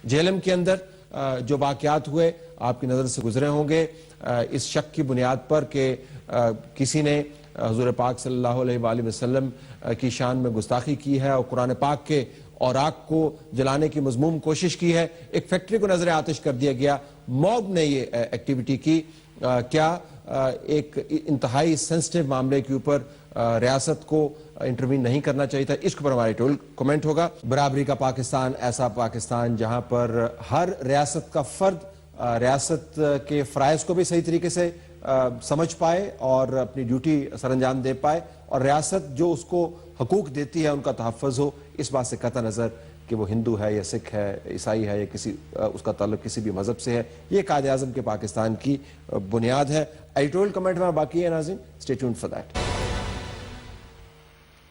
JLM के अंदर जो वाक़यात हुए आपकी नज़र से गुजरे होंगे, इस शक की बुनियाद पर कि किसी ने हुज़ूर पाक सल्लल्लाहु अलैहि वसल्लम की शान में गुस्ताखी की है और कुरान पाक के औराक को जलाने की मज़मूम कोशिश की है। एक फैक्ट्री को नजर आतिश कर दिया गया, मॉब ने ये एक्टिविटी की। क्या एक इंतहाई सेंसिटिव मामले के ऊपर रियासत को इंटरवीन नहीं करना चाहिए था? इसके ऊपर हमारे टोल कमेंट होगा। बराबरी का पाकिस्तान, ऐसा पाकिस्तान जहां पर हर रियासत का फर्द रियासत के फ़राइज़ को भी सही तरीके से समझ पाए और अपनी ड्यूटी सरअंजाम दे पाए, और रियासत जो उसको हकूक देती है उनका तहफ़्फ़ुज़ हो। इस बात से कतई नज़र कि वो हिंदू है या सिख है, ईसाई है या किसी उसका ताल्लुक किसी भी मज़हब से है, ये कायदे आज़म के पाकिस्तान की बुनियाद है। एडिटोरियल कमेंट में बाकी है नाज़रीन, स्टे ट्यून्ड फॉर दैट।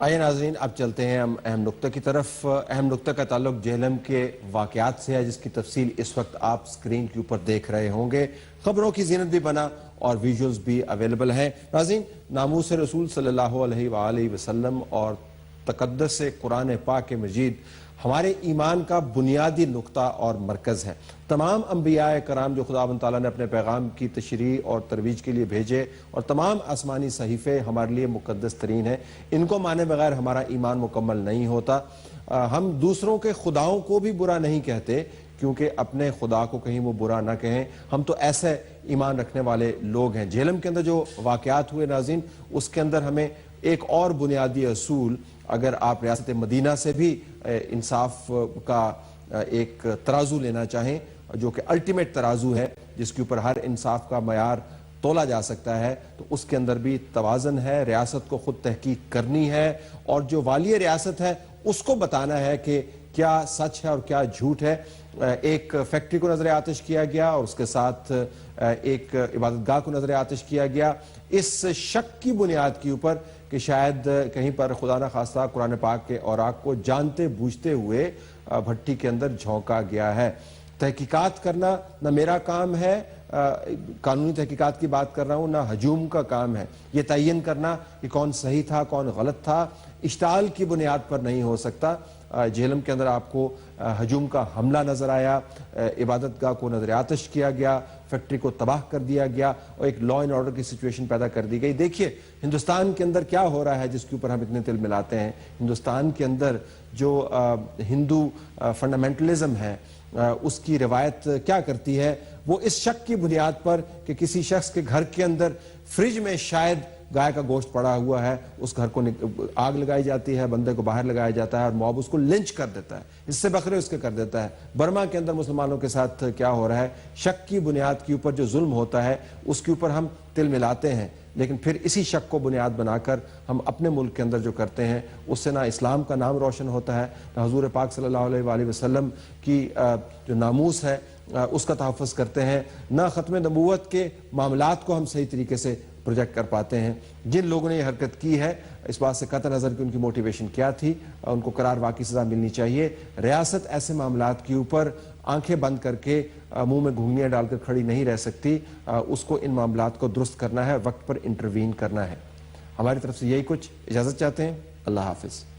आइए नाज़रीन, अब चलते हैं हम अहम नुक्ते की तरफ। अहम नुक्ते का ताल्लुक जेएलएम के वाक़यात से है, जिसकी तफसील इस वक्त आप स्क्रीन के ऊपर देख रहे होंगे। खबरों की ज़ीनत भी बना और विजुअल्स भी अवेलेबल हैं। नाज़रीन, नामूस रसूल सल्लल्लाहु अलैहि वसल्लम और तक़द्दुस कुरान पाक मजीद हमारे ईमान का बुनियादी नुक्ता और मरकज़ है। तमाम अंबिया कराम जो खुदावंद तआला ने अपने पैगाम की तशरीह और तरवीज के लिए भेजे, और तमाम आसमानी सहीफ़े हमारे लिए मुक़द्दस तरीन है। इनको माने बगैर हमारा ईमान मुकम्मल नहीं होता। हम दूसरों के खुदाओं को भी बुरा नहीं कहते, क्योंकि अपने खुदा को कहीं वो बुरा ना कहें। हम तो ऐसे ईमान रखने वाले लोग हैं। जेएलएम के अंदर जो वाक़यात हुए नाज़रीन, उसके अंदर हमें एक और बुनियादी असूल, अगर आप रियासत मदीना से भी इंसाफ का एक तराजू लेना चाहें, जो कि अल्टीमेट तराजू है जिसके ऊपर हर इंसाफ का मयार तोला जा सकता है, तो उसके अंदर भी तवाज़न है। रियासत को खुद तहकीक करनी है और जो वाली रियासत है उसको बताना है कि क्या सच है और क्या झूठ है। एक फैक्ट्री को नजर आतिश किया गया और उसके साथ एक इबादतगाह को नजर आतिश किया गया, इस शक की बुनियाद के ऊपर कि शायद कहीं पर खुदा न खास्ता कुरान पाक के औराक को जानते बूझते हुए भट्टी के अंदर झोंका गया है। तहकीकात करना न मेरा काम है, कानूनी तहकीकात की बात कर रहा हूँ, ना हजूम का काम है। ये तयन करना कि कौन सही था कौन गलत था, इश्ताल की बुनियाद पर नहीं हो सकता। जेएलएम के अंदर आपको हजूम का हमला नजर आया, इबादतगाह को नजर आतिश किया गया, फैक्ट्री को तबाह कर दिया गया और एक लॉ एंड ऑर्डर की सिचुएशन पैदा कर दी गई। देखिए हिंदुस्तान के अंदर क्या हो रहा है जिसके ऊपर हम इतने तिल मिलाते हैं। हिंदुस्तान के अंदर जो हिंदू फंडामेंटलिज्म है, उसकी रिवायत क्या करती है, वो इस शक की बुनियाद पर कि किसी शख्स के घर के अंदर फ्रिज में शायद गाय का गोश्त पड़ा हुआ है, उस घर को आग लगाई जाती है, बंदे को बाहर लगाया जाता है और मॉब उसको लिंच कर देता है, इससे बकरे उसके कर देता है। बर्मा के अंदर मुसलमानों के साथ क्या हो रहा है, शक की बुनियाद के ऊपर जो जुल्म होता है उसके ऊपर हम तिल मिलाते हैं, लेकिन फिर इसी शक को बुनियाद बनाकर हम अपने मुल्क के अंदर जो करते हैं उससे ना इस्लाम का नाम रोशन होता है, ना हुजूर पाक सल्लल्लाहु अलैहि वसल्लम की जो नामूस है उसका तहफ़्फ़ुज़ करते हैं, ना ख़त्म नबूवत के मामलात को हम सही तरीके से प्रोजेक्ट कर पाते हैं। जिन लोगों ने यह हरकत की है, इस बात से कतई नज़र कि उनकी मोटिवेशन क्या थी, उनको करार वाक़ई सज़ा मिलनी चाहिए। रियासत ऐसे मामलात के ऊपर आंखें बंद करके मुंह में घुंघनियाँ डालकर खड़ी नहीं रह सकती। उसको इन मामलात को दुरुस्त करना है, वक्त पर इंटरवीन करना है। हमारी तरफ से यही कुछ, इजाज़त चाहते हैं। अल्लाह हाफ़िज़।